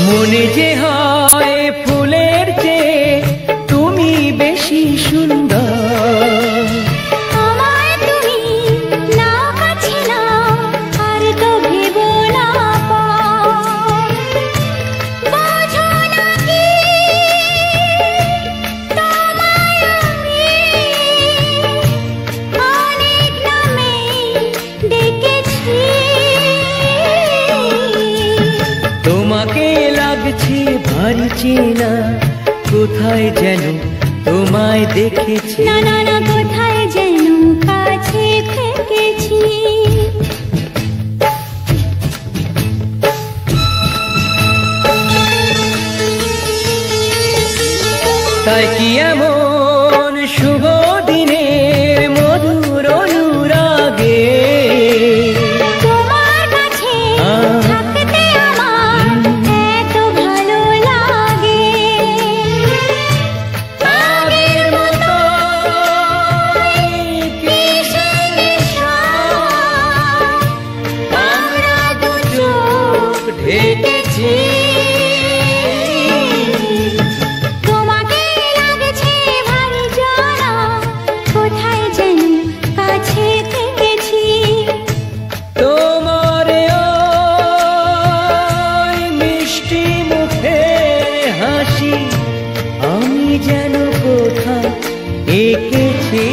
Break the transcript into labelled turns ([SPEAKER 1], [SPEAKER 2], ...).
[SPEAKER 1] মনে যে হয় ফুলের চেয়ে তুমি বেশি সুন্দর।
[SPEAKER 2] আমায় তুমি না কাছে না আর তো ভেবো না বোঝো না কি তোমায় আমি অনেক নামে ডেকেছি।
[SPEAKER 1] তোমাকে লাগছে ভারী চেনা, কোথায় যেন তোমায় দেখেছি।
[SPEAKER 2] না না না কোথায় যেন কাছে থেকেছি।
[SPEAKER 1] তাই কি এমন শুভ দিনের মধুর অনুরাগে
[SPEAKER 2] তোমার কাছে থাকতে আমার এত ভালো লাগে। আগের মতো কিসের নেশা, আমরা দু চোখ
[SPEAKER 1] ঢেকেছি।
[SPEAKER 2] তোমাকে লাগছে ভারী জানা, কোথায় যেন কাছে থেকেছি।
[SPEAKER 1] তোমার ওই মিষ্টি মুখের হাসি আমি যেন কোথায় এঁকেছি।